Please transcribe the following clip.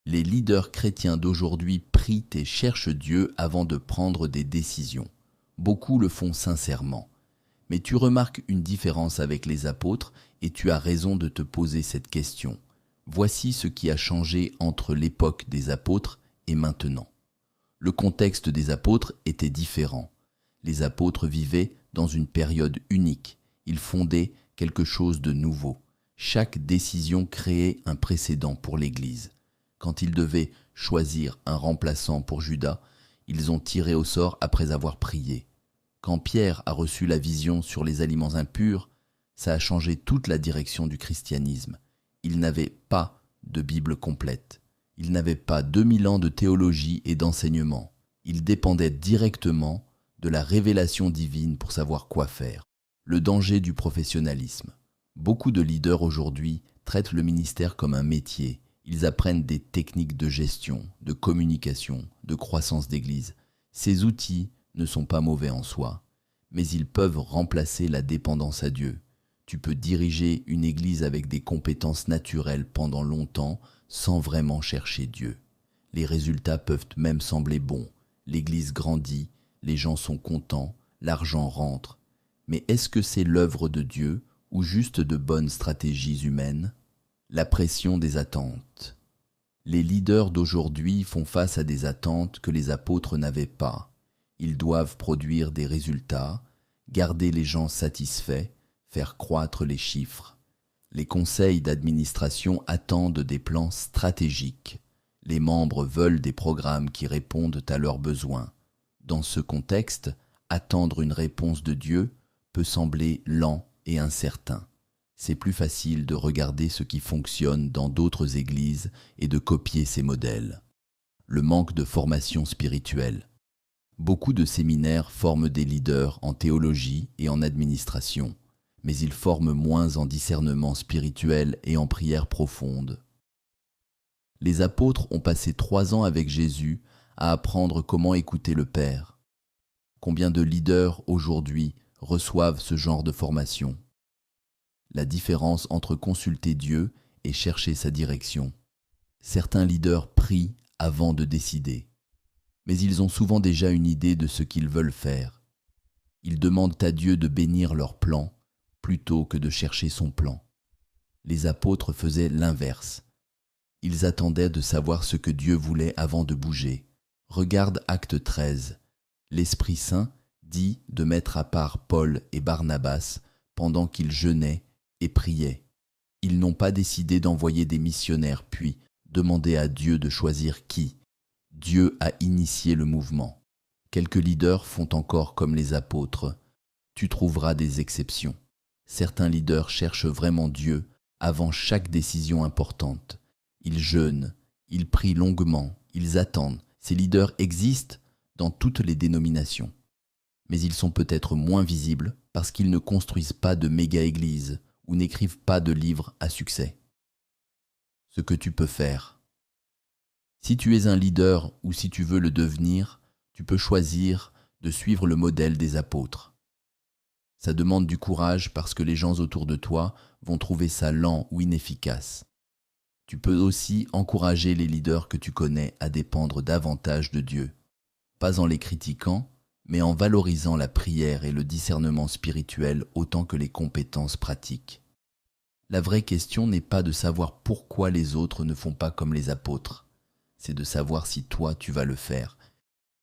Les leaders chrétiens d'aujourd'hui prient et cherchent Dieu avant de prendre des décisions. Beaucoup le font sincèrement. Mais tu remarques une différence avec les apôtres et tu as raison de te poser cette question. Voici ce qui a changé entre l'époque des apôtres et maintenant. Le contexte des apôtres était différent. Les apôtres vivaient dans une période unique. Ils fondaient quelque chose de nouveau. Chaque décision créait un précédent pour l'Église. Quand ils devaient choisir un remplaçant pour Judas, ils ont tiré au sort après avoir prié. Quand Pierre a reçu la vision sur les aliments impurs, ça a changé toute la direction du christianisme. Ils n'avaient pas de Bible complète. Ils n'avaient pas 2000 ans de théologie et d'enseignement. Ils dépendaient directement de la révélation divine pour savoir quoi faire. Le danger du professionnalisme. Beaucoup de leaders aujourd'hui traitent le ministère comme un métier. Ils apprennent des techniques de gestion, de communication, de croissance d'église. Ces outils ne sont pas mauvais en soi, mais ils peuvent remplacer la dépendance à Dieu. Tu peux diriger une église avec des compétences naturelles pendant longtemps sans vraiment chercher Dieu. Les résultats peuvent même sembler bons. L'église grandit, les gens sont contents, l'argent rentre. Mais est-ce que c'est l'œuvre de Dieu ou juste de bonnes stratégies humaines ? La pression des attentes. Les leaders d'aujourd'hui font face à des attentes que les apôtres n'avaient pas. Ils doivent produire des résultats, garder les gens satisfaits, faire croître les chiffres. Les conseils d'administration attendent des plans stratégiques. Les membres veulent des programmes qui répondent à leurs besoins. Dans ce contexte, attendre une réponse de Dieu peut sembler lent et incertain. C'est plus facile de regarder ce qui fonctionne dans d'autres églises et de copier ces modèles. Le manque de formation spirituelle. Beaucoup de séminaires forment des leaders en théologie et en administration, mais ils forment moins en discernement spirituel et en prière profonde. Les apôtres ont passé 3 ans avec Jésus à apprendre comment écouter le Père. Combien de leaders aujourd'hui reçoivent ce genre de formation ? La différence entre consulter Dieu et chercher sa direction. Certains leaders prient avant de décider, mais ils ont souvent déjà une idée de ce qu'ils veulent faire. Ils demandent à Dieu de bénir leur plan plutôt que de chercher son plan. Les apôtres faisaient l'inverse. Ils attendaient de savoir ce que Dieu voulait avant de bouger. Regarde Acte 13. L'Esprit Saint dit de mettre à part Paul et Barnabas pendant qu'ils jeûnaient et priaient. Ils n'ont pas décidé d'envoyer des missionnaires puis demander à Dieu de choisir qui. Dieu a initié le mouvement. Quelques leaders font encore comme les apôtres. Tu trouveras des exceptions. Certains leaders cherchent vraiment Dieu avant chaque décision importante. Ils jeûnent, ils prient longuement, ils attendent. Ces leaders existent dans toutes les dénominations. Mais ils sont peut-être moins visibles parce qu'ils ne construisent pas de méga-églises ou n'écrivent pas de livres à succès. Ce que tu peux faire. Si tu es un leader ou si tu veux le devenir, tu peux choisir de suivre le modèle des apôtres. Ça demande du courage parce que les gens autour de toi vont trouver ça lent ou inefficace. Tu peux aussi encourager les leaders que tu connais à dépendre davantage de Dieu, pas en les critiquant, mais en valorisant la prière et le discernement spirituel autant que les compétences pratiques. La vraie question n'est pas de savoir pourquoi les autres ne font pas comme les apôtres, c'est de savoir si toi tu vas le faire